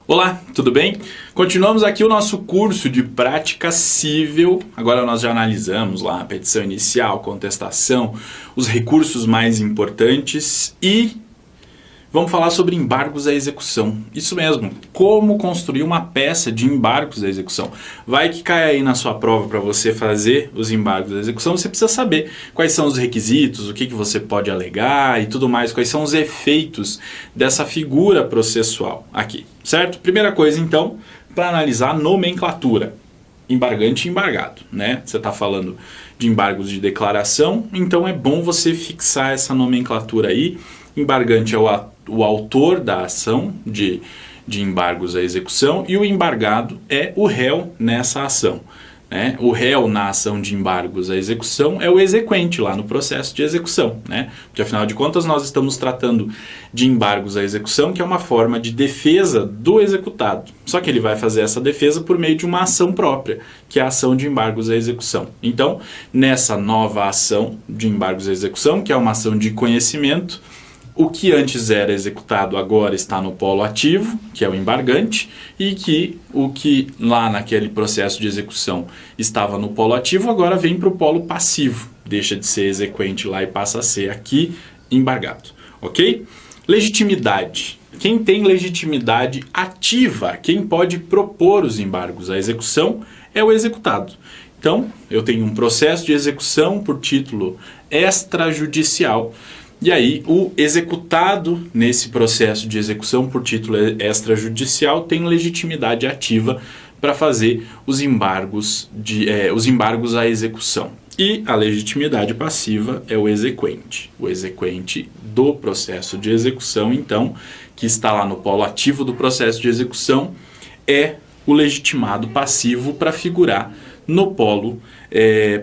Olá, tudo bem? Continuamos aqui o nosso curso de prática civil. Agora nós já analisamos lá a petição inicial, contestação, os recursos mais importantes e vamos falar sobre embargos à execução. Isso mesmo, como construir uma peça de embargos à execução. Vai que cai aí na sua prova para você fazer os embargos à execução, você precisa saber quais são os requisitos, o que você pode alegar e tudo mais, quais são os efeitos dessa figura processual aqui, certo? Primeira coisa então, para analisar a nomenclatura. Embargante e embargado, né? Você está falando de embargos de declaração, então é bom você fixar essa nomenclatura aí. Embargante é o autor da ação de embargos à execução e o embargado é o réu nessa ação, né? O réu na ação de embargos à execução é o exequente lá no processo de execução, né? Porque afinal de contas nós estamos tratando de embargos à execução, que é uma forma de defesa do executado. Só que ele vai fazer essa defesa por meio de uma ação própria, que é a ação de embargos à execução. Então, nessa nova ação de embargos à execução, que é uma ação de conhecimento, o que antes era executado agora está no polo ativo, que é o embargante, e que o que lá naquele processo de execução estava no polo ativo, agora vem para o polo passivo. Deixa de ser exequente lá e passa a ser aqui embargado. Ok? Legitimidade. Quem tem legitimidade ativa, quem pode propor os embargos à execução, é o executado. Então, eu tenho um processo de execução por título extrajudicial. E aí, o executado nesse processo de execução por título extrajudicial tem legitimidade ativa para fazer os embargos à execução. E a legitimidade passiva é o exequente. O exequente do processo de execução, então, que está lá no polo ativo do processo de execução, é o legitimado passivo para figurar no polo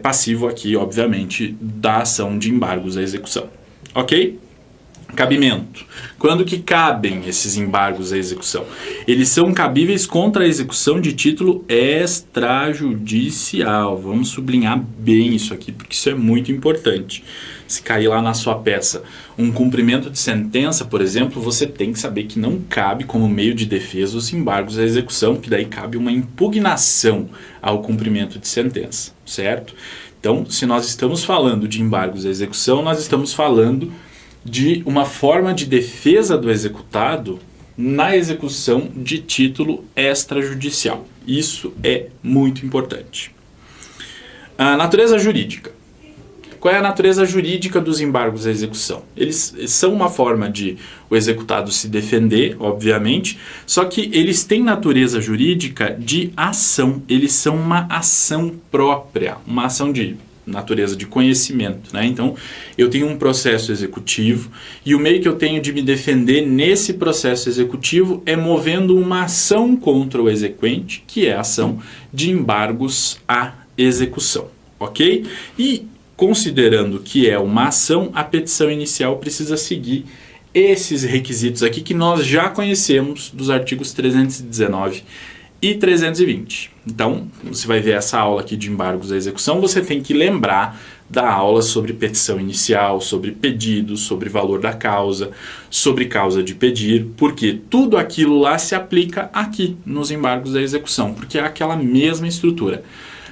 passivo aqui, obviamente, da ação de embargos à execução. Ok? Cabimento. Quando que cabem esses embargos à execução? Eles são cabíveis contra a execução de título extrajudicial. Vamos sublinhar bem isso aqui, porque isso é muito importante. Se cair lá na sua peça um cumprimento de sentença, por exemplo, você tem que saber que não cabe como meio de defesa os embargos à execução, que daí cabe uma impugnação ao cumprimento de sentença, certo? Então, se nós estamos falando de embargos à execução, nós estamos falando de uma forma de defesa do executado na execução de título extrajudicial. Isso é muito importante. A natureza jurídica. Qual é a natureza jurídica dos embargos à execução? Eles são uma forma de o executado se defender, obviamente, só que eles têm natureza jurídica de ação. Eles são uma ação própria, uma ação de natureza de conhecimento, né? Então, eu tenho um processo executivo e o meio que eu tenho de me defender nesse processo executivo é movendo uma ação contra o exequente, que é a ação de embargos à execução, ok? E considerando que é uma ação, a petição inicial precisa seguir esses requisitos aqui que nós já conhecemos dos artigos 319 e 320. Então, você vai ver essa aula aqui de embargos à execução, você tem que lembrar da aula sobre petição inicial, sobre pedido, sobre valor da causa, sobre causa de pedir, porque tudo aquilo lá se aplica aqui nos embargos à execução, porque é aquela mesma estrutura.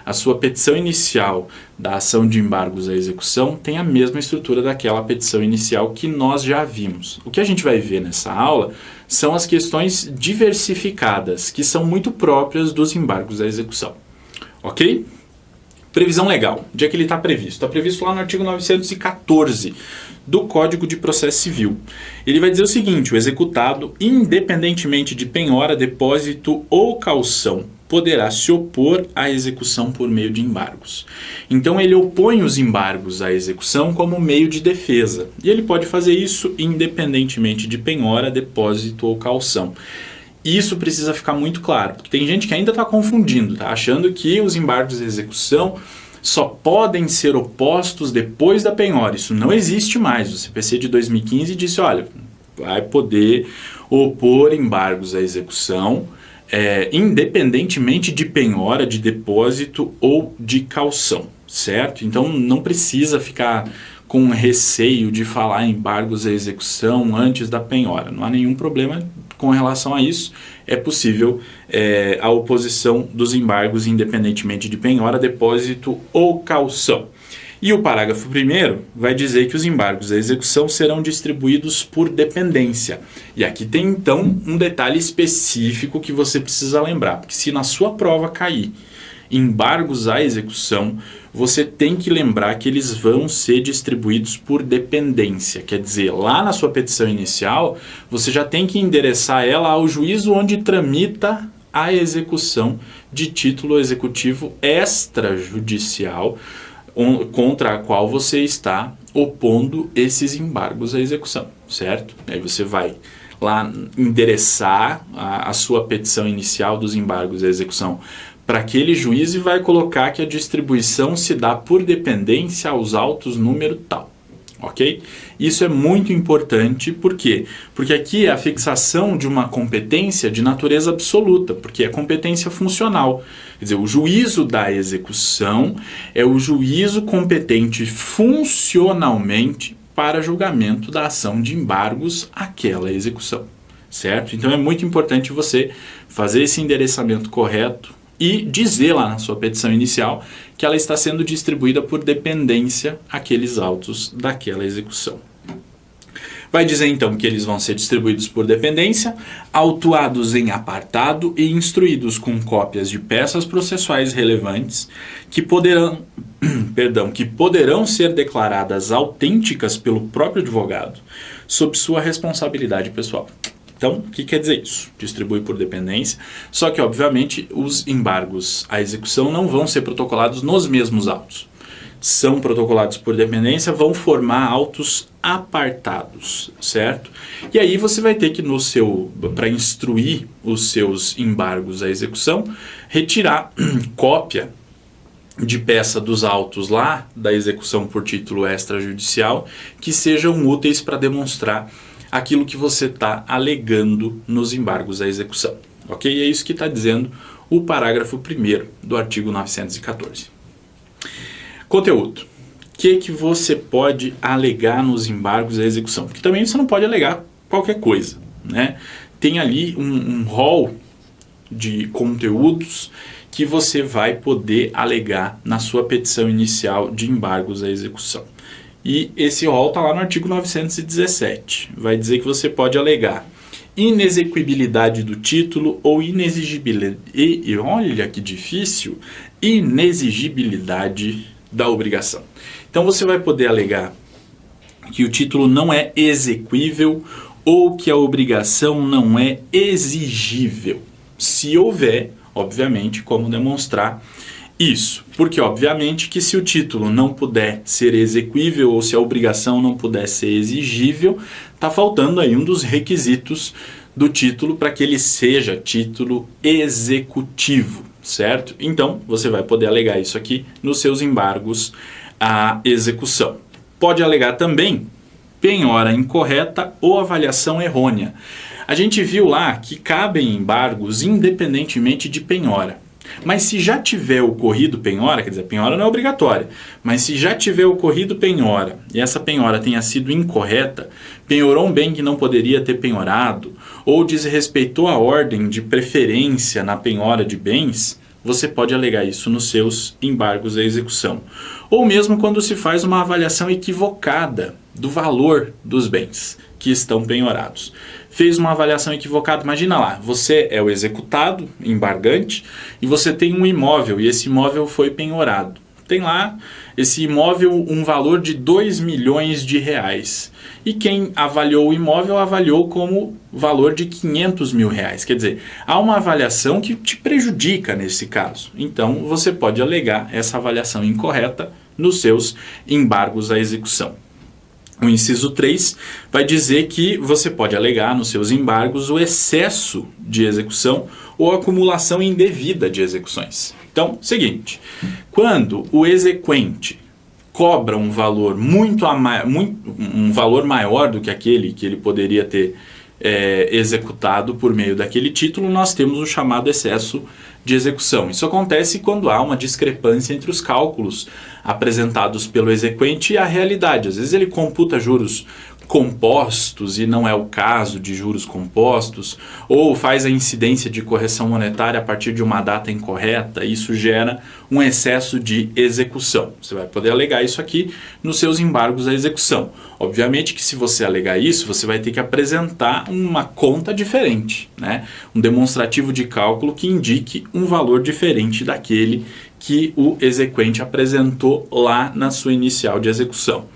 A sua petição inicial da ação de embargos à execução tem a mesma estrutura daquela petição inicial que nós já vimos. O que a gente vai ver nessa aula são as questões diversificadas, que são muito próprias dos embargos à execução. Ok? Previsão legal. Onde é que ele está previsto? Está previsto lá no artigo 914 do Código de Processo Civil. Ele vai dizer o seguinte: o executado, independentemente de penhora, depósito ou caução, poderá se opor à execução por meio de embargos. Então ele opõe os embargos à execução como meio de defesa. E ele pode fazer isso independentemente de penhora, depósito ou caução. Isso precisa ficar muito claro, porque tem gente que ainda está confundindo, tá achando que os embargos à execução só podem ser opostos depois da penhora. Isso não existe mais. O CPC de 2015 disse, olha, vai poder opor embargos à execução independentemente de penhora, de depósito ou de caução, certo? Então não precisa ficar com receio de falar em embargos à execução antes da penhora. Não há nenhum problema com relação a isso, é possível a oposição dos embargos independentemente de penhora, depósito ou caução. E o parágrafo 1º vai dizer que os embargos à execução serão distribuídos por dependência. E aqui tem então um detalhe específico que você precisa lembrar, porque se na sua prova cair embargos à execução, você tem que lembrar que eles vão ser distribuídos por dependência. Quer dizer, lá na sua petição inicial, você já tem que endereçar ela ao juízo onde tramita a execução de título executivo extrajudicial, contra a qual você está opondo esses embargos à execução, certo? Aí você vai lá endereçar a sua petição inicial dos embargos à execução para aquele juiz e vai colocar que a distribuição se dá por dependência aos autos número tal, ok? Isso é muito importante, por quê? Porque aqui é a fixação de uma competência de natureza absoluta, porque é competência funcional. Quer dizer, o juízo da execução é o juízo competente funcionalmente para julgamento da ação de embargos àquela execução, certo? Então é muito importante você fazer esse endereçamento correto e dizer lá na sua petição inicial que ela está sendo distribuída por dependência àqueles autos daquela execução. Vai dizer então que eles vão ser distribuídos por dependência, autuados em apartado e instruídos com cópias de peças processuais relevantes que poderão ser declaradas autênticas pelo próprio advogado sob sua responsabilidade pessoal. Então, o que quer dizer isso? Distribui por dependência, só que obviamente os embargos à execução não vão ser protocolados nos mesmos autos. São protocolados por dependência, vão formar autos apartados, certo? E aí você vai ter que, para instruir os seus embargos à execução, retirar cópia de peça dos autos lá da execução por título extrajudicial que sejam úteis para demonstrar aquilo que você está alegando nos embargos à execução, ok? É isso que está dizendo o parágrafo 1º do artigo 914. Conteúdo. O que você pode alegar nos embargos à execução? Porque também você não pode alegar qualquer coisa, né? Tem ali um rol de conteúdos que você vai poder alegar na sua petição inicial de embargos à execução. E esse rol está lá no artigo 917. Vai dizer que você pode alegar inexequibilidade do título ou inexigibilidade, e olha que difícil, inexigibilidade da obrigação. Então você vai poder alegar que o título não é exequível ou que a obrigação não é exigível. Se houver, obviamente, como demonstrar isso. Porque, obviamente, que se o título não puder ser exequível ou se a obrigação não puder ser exigível, está faltando aí um dos requisitos do título para que ele seja título executivo, certo? Então, você vai poder alegar isso aqui nos seus embargos à execução. Pode alegar também penhora incorreta ou avaliação errônea. A gente viu lá que cabem embargos independentemente de penhora. Mas se já tiver ocorrido penhora, quer dizer, penhora não é obrigatória, mas se já tiver ocorrido penhora e essa penhora tenha sido incorreta, penhorou um bem que não poderia ter penhorado ou desrespeitou a ordem de preferência na penhora de bens, você pode alegar isso nos seus embargos à execução. Ou mesmo quando se faz uma avaliação equivocada do valor dos bens que estão penhorados. Fez uma avaliação equivocada, imagina lá, você é o executado, embargante, e você tem um imóvel, e esse imóvel foi penhorado. Tem lá, esse imóvel, um valor de 2 milhões de reais. E quem avaliou o imóvel, avaliou como valor de 500 mil reais. Quer dizer, há uma avaliação que te prejudica nesse caso. Então, você pode alegar essa avaliação incorreta nos seus embargos à execução. O inciso 3 vai dizer que você pode alegar nos seus embargos o excesso de execução ou acumulação indevida de execuções. Então, seguinte, quando o exequente cobra um valor um valor maior do que aquele que ele poderia ter executado por meio daquele título, nós temos o chamado excesso de execução. Isso acontece quando há uma discrepância entre os cálculos apresentados pelo exequente e a realidade. Às vezes ele computa juros compostos e não é o caso de juros compostos, ou faz a incidência de correção monetária a partir de uma data incorreta, isso gera um excesso de execução. Você vai poder alegar isso aqui nos seus embargos à execução. Obviamente que se você alegar isso, você vai ter que apresentar uma conta diferente, né? Um demonstrativo de cálculo que indique um valor diferente daquele que o exequente apresentou lá na sua inicial de execução.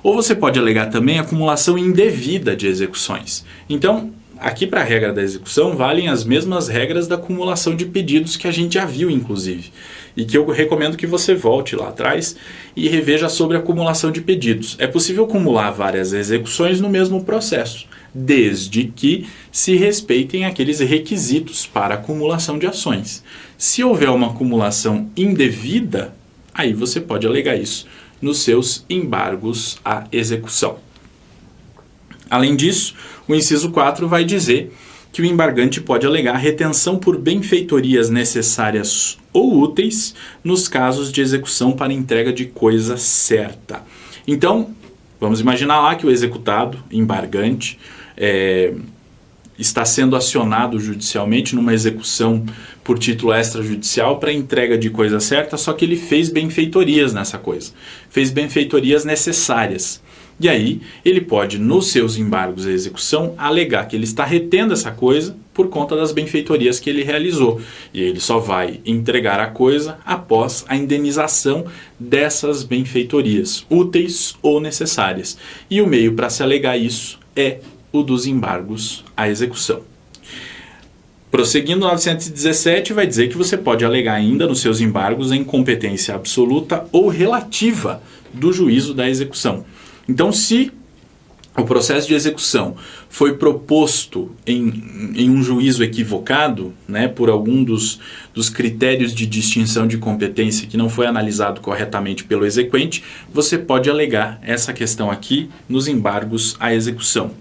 Ou você pode alegar também acumulação indevida de execuções. Então, aqui para a regra da execução, valem as mesmas regras da acumulação de pedidos que a gente já viu, inclusive. E que eu recomendo que você volte lá atrás e reveja sobre acumulação de pedidos. É possível acumular várias execuções no mesmo processo, desde que se respeitem aqueles requisitos para acumulação de ações. Se houver uma acumulação indevida, aí você pode alegar isso nos seus embargos à execução. Além disso, o inciso 4 vai dizer que o embargante pode alegar retenção por benfeitorias necessárias ou úteis nos casos de execução para entrega de coisa certa. Então, vamos imaginar lá que o executado, embargante, está sendo acionado judicialmente numa execução por título extrajudicial para entrega de coisa certa, só que ele fez benfeitorias nessa coisa, fez benfeitorias necessárias. E aí ele pode, nos seus embargos à execução, alegar que ele está retendo essa coisa por conta das benfeitorias que ele realizou. E ele só vai entregar a coisa após a indenização dessas benfeitorias, úteis ou necessárias. E o meio para se alegar isso é o dos embargos à execução. Prosseguindo, 917 vai dizer que você pode alegar ainda nos seus embargos a incompetência absoluta ou relativa do juízo da execução. Então, se o processo de execução foi proposto em um juízo equivocado, né, por algum dos critérios de distinção de competência que não foi analisado corretamente pelo exequente, você pode alegar essa questão aqui nos embargos à execução.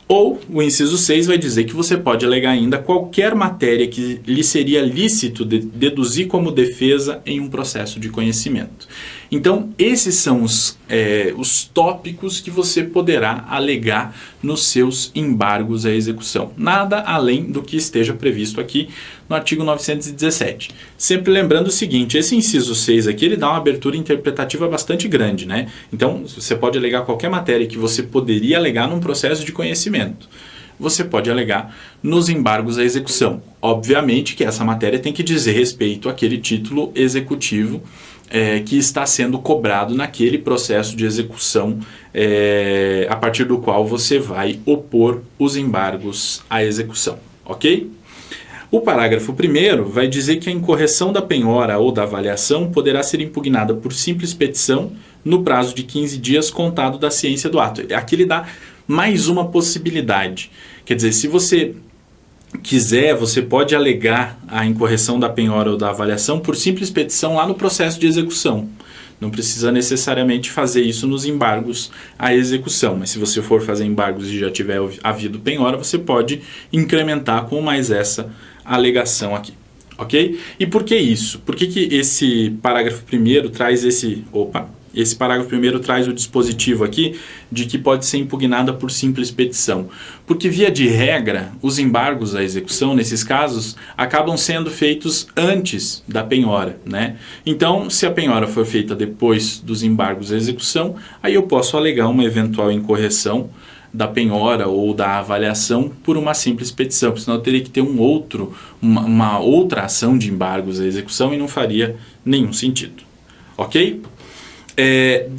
Ou o inciso 6 vai dizer que você pode alegar ainda qualquer matéria que lhe seria lícito deduzir como defesa em um processo de conhecimento. Então, esses são os tópicos que você poderá alegar nos seus embargos à execução. Nada além do que esteja previsto aqui no artigo 917. Sempre lembrando o seguinte, esse inciso 6 aqui, ele dá uma abertura interpretativa bastante grande, né? Então, você pode alegar qualquer matéria que você poderia alegar num processo de conhecimento. Você pode alegar nos embargos à execução. Obviamente que essa matéria tem que dizer respeito àquele título executivo que está sendo cobrado naquele processo de execução a partir do qual você vai opor os embargos à execução, ok? O parágrafo 1º vai dizer que a incorreção da penhora ou da avaliação poderá ser impugnada por simples petição no prazo de 15 dias contado da ciência do ato. Aqui ele dá mais uma possibilidade. Quer dizer, se você quiser, você pode alegar a incorreção da penhora ou da avaliação por simples petição lá no processo de execução. Não precisa necessariamente fazer isso nos embargos à execução, mas se você for fazer embargos e já tiver havido penhora, você pode incrementar com mais essa alegação aqui, ok? E por que isso? Por que esse parágrafo 1º traz esse parágrafo 1º traz o dispositivo aqui de que pode ser impugnada por simples petição? Porque, via de regra, os embargos à execução, nesses casos, acabam sendo feitos antes da penhora, né? Então, se a penhora for feita depois dos embargos à execução, aí eu posso alegar uma eventual incorreção da penhora ou da avaliação por uma simples petição, porque senão eu teria que ter uma outra ação de embargos à execução e não faria nenhum sentido, ok?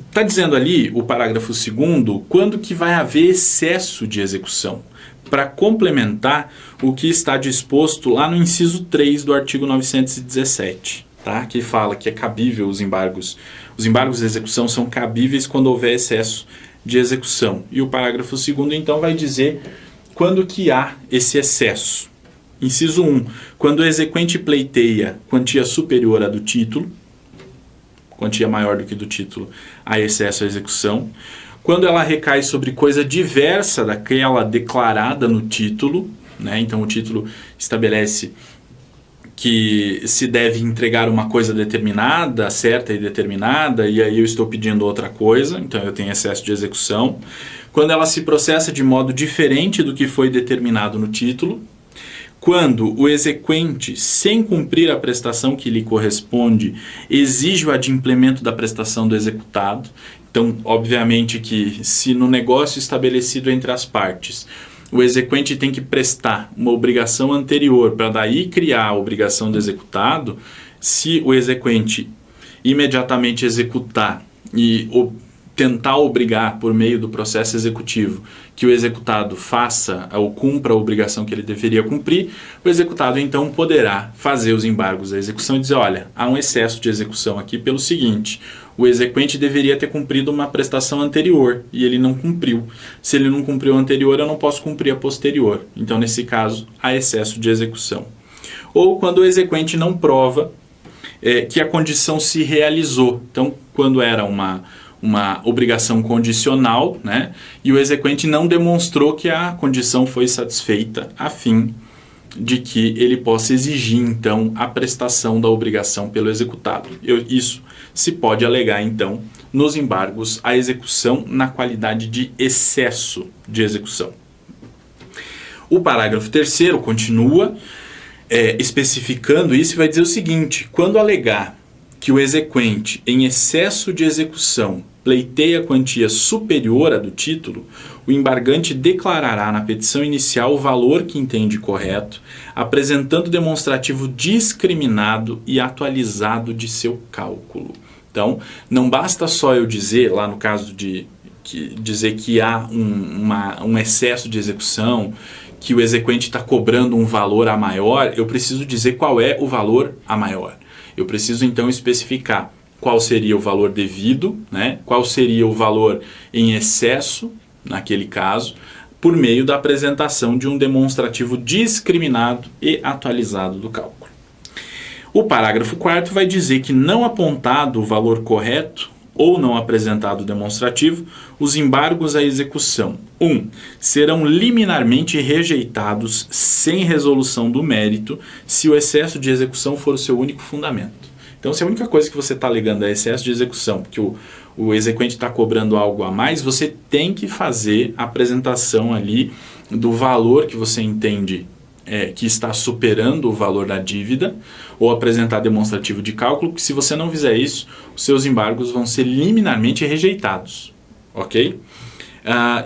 Está dizendo ali, o parágrafo 2º, quando que vai haver excesso de execução, para complementar o que está disposto lá no inciso 3 do artigo 917, tá? Que fala que é cabível os embargos de execução são cabíveis quando houver excesso de execução. E o parágrafo 2º, então, vai dizer quando que há esse excesso. Inciso 1, quando o exequente pleiteia quantia superior à do título, quantia maior do que do título, há excesso à execução. Quando ela recai sobre coisa diversa daquela declarada no título, né? Então o título estabelece que se deve entregar uma coisa determinada, certa e determinada, e aí eu estou pedindo outra coisa, então eu tenho excesso de execução. Quando ela se processa de modo diferente do que foi determinado no título. Quando o exequente, sem cumprir a prestação que lhe corresponde, exige o adimplemento da prestação do executado. Então, obviamente que se no negócio estabelecido entre as partes, o exequente tem que prestar uma obrigação anterior para daí criar a obrigação do executado, se o exequente imediatamente executar e tentar obrigar por meio do processo executivo que o executado faça ou cumpra a obrigação que ele deveria cumprir, o executado então poderá fazer os embargos da execução e dizer, olha, há um excesso de execução aqui pelo seguinte, o exequente deveria ter cumprido uma prestação anterior e ele não cumpriu. Se ele não cumpriu a anterior, eu não posso cumprir a posterior. Então, nesse caso, há excesso de execução. Ou quando o exequente não prova que a condição se realizou. Então, quando era uma obrigação condicional, né, e o exequente não demonstrou que a condição foi satisfeita, a fim de que ele possa exigir, então, a prestação da obrigação pelo executado. Isso se pode alegar, então, nos embargos à execução na qualidade de excesso de execução. O parágrafo 3º continua especificando isso e vai dizer o seguinte, quando alegar que o exequente, em excesso de execução, pleiteia quantia superior à do título, o embargante declarará na petição inicial o valor que entende correto, apresentando demonstrativo discriminado e atualizado de seu cálculo. Então, não basta só eu dizer, lá no caso de dizer que há um excesso de execução, que o exequente está cobrando um valor a maior, eu preciso dizer qual é o valor a maior. Eu preciso então especificar qual seria o valor devido, né? Qual seria o valor em excesso, naquele caso, por meio da apresentação de um demonstrativo discriminado e atualizado do cálculo. O parágrafo 4º vai dizer que, não apontado o valor correto ou não apresentado o demonstrativo, os embargos à execução 1. Serão liminarmente rejeitados sem resolução do mérito se o excesso de execução for o seu único fundamento. Então, se a única coisa que você está alegando é excesso de execução, porque o exequente está cobrando algo a mais, você tem que fazer a apresentação ali do valor que você entende que está superando o valor da dívida, ou apresentar demonstrativo de cálculo, que se você não fizer isso, os seus embargos vão ser liminarmente rejeitados. Ok?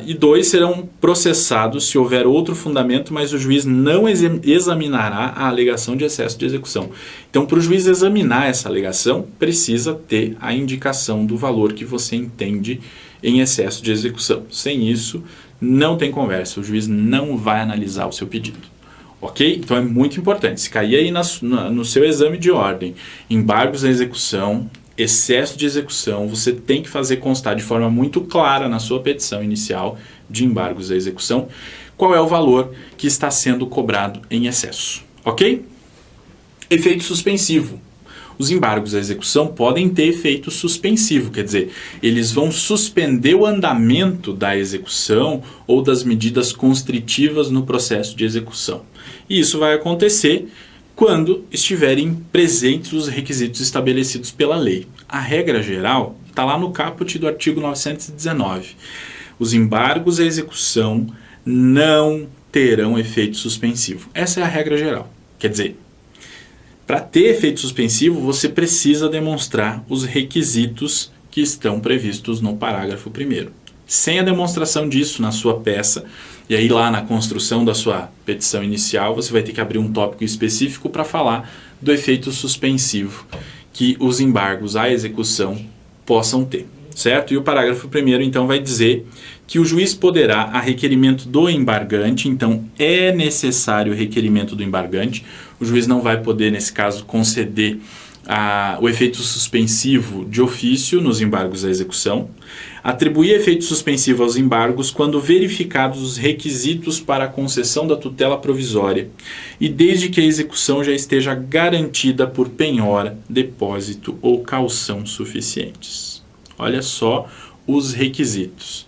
E 2, serão processados se houver outro fundamento, mas o juiz não examinará a alegação de excesso de execução. Então, para o juiz examinar essa alegação, precisa ter a indicação do valor que você entende em excesso de execução. Sem isso, não tem conversa, o juiz não vai analisar o seu pedido. Ok? Então é muito importante. Se cair aí no seu exame de ordem, embargos à execução, excesso de execução, você tem que fazer constar de forma muito clara na sua petição inicial de embargos à execução qual é o valor que está sendo cobrado em excesso. Ok? Efeito suspensivo. Os embargos à execução podem ter efeito suspensivo, quer dizer, eles vão suspender o andamento da execução ou das medidas constritivas no processo de execução. E isso vai acontecer quando estiverem presentes os requisitos estabelecidos pela lei. A regra geral está lá no caput do artigo 919. Os embargos à execução não terão efeito suspensivo. Essa é a regra geral. Quer dizer, para ter efeito suspensivo, você precisa demonstrar os requisitos que estão previstos no parágrafo 1º. Sem a demonstração disso na sua peça, e aí lá na construção da sua petição inicial, você vai ter que abrir um tópico específico para falar do efeito suspensivo que os embargos à execução possam ter, certo? E o parágrafo 1º, então, vai dizer que o juiz poderá, a requerimento do embargante, então é necessário o requerimento do embargante, o juiz não vai poder, nesse caso, conceder o efeito suspensivo de ofício nos embargos à execução, atribuir efeito suspensivo aos embargos quando verificados os requisitos para a concessão da tutela provisória e desde que a execução já esteja garantida por penhora, depósito ou caução suficientes. Olha só os requisitos.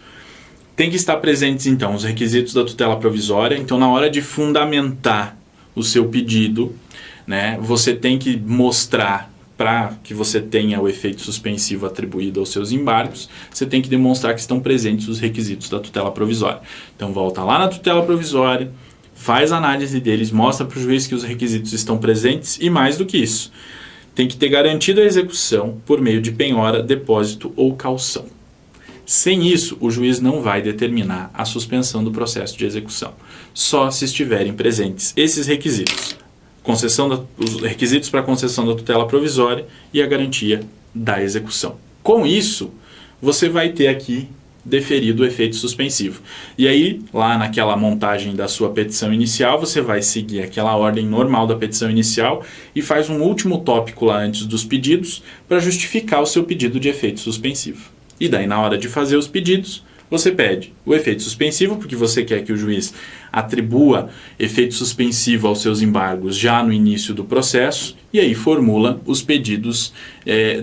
Tem que estar presentes, então, os requisitos da tutela provisória. Então, na hora de fundamentar o seu pedido, né? Você tem que mostrar, para que você tenha o efeito suspensivo atribuído aos seus embargos, você tem que demonstrar que estão presentes os requisitos da tutela provisória. Então volta lá na tutela provisória, faz a análise deles, mostra para o juiz que os requisitos estão presentes e mais do que isso, tem que ter garantido a execução por meio de penhora, depósito ou caução. Sem isso, o juiz não vai determinar a suspensão do processo de execução, só se estiverem presentes esses requisitos. Os requisitos para a concessão da tutela provisória e a garantia da execução. Com isso, você vai ter aqui deferido o efeito suspensivo. E aí, lá naquela montagem da sua petição inicial, você vai seguir aquela ordem normal da petição inicial e faz um último tópico lá antes dos pedidos para justificar o seu pedido de efeito suspensivo. E daí, na hora de fazer os pedidos, você pede o efeito suspensivo, porque você quer que o juiz atribua efeito suspensivo aos seus embargos já no início do processo, e aí formula os pedidos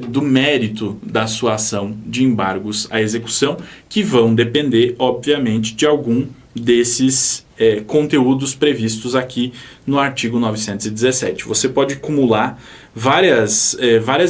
do mérito da sua ação de embargos à execução, que vão depender, obviamente, de algum desses conteúdos previstos aqui no artigo 917. Você pode acumular várias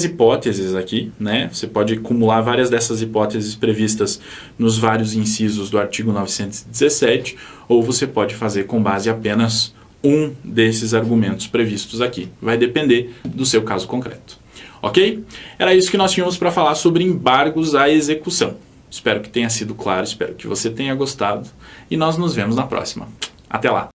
hipóteses aqui, né? Você pode acumular várias dessas hipóteses previstas nos vários incisos do artigo 917, ou você pode fazer com base apenas um desses argumentos previstos aqui. Vai depender do seu caso concreto. Ok? Era isso que nós tínhamos para falar sobre embargos à execução. Espero que tenha sido claro, espero que você tenha gostado e nós nos vemos na próxima. Até lá!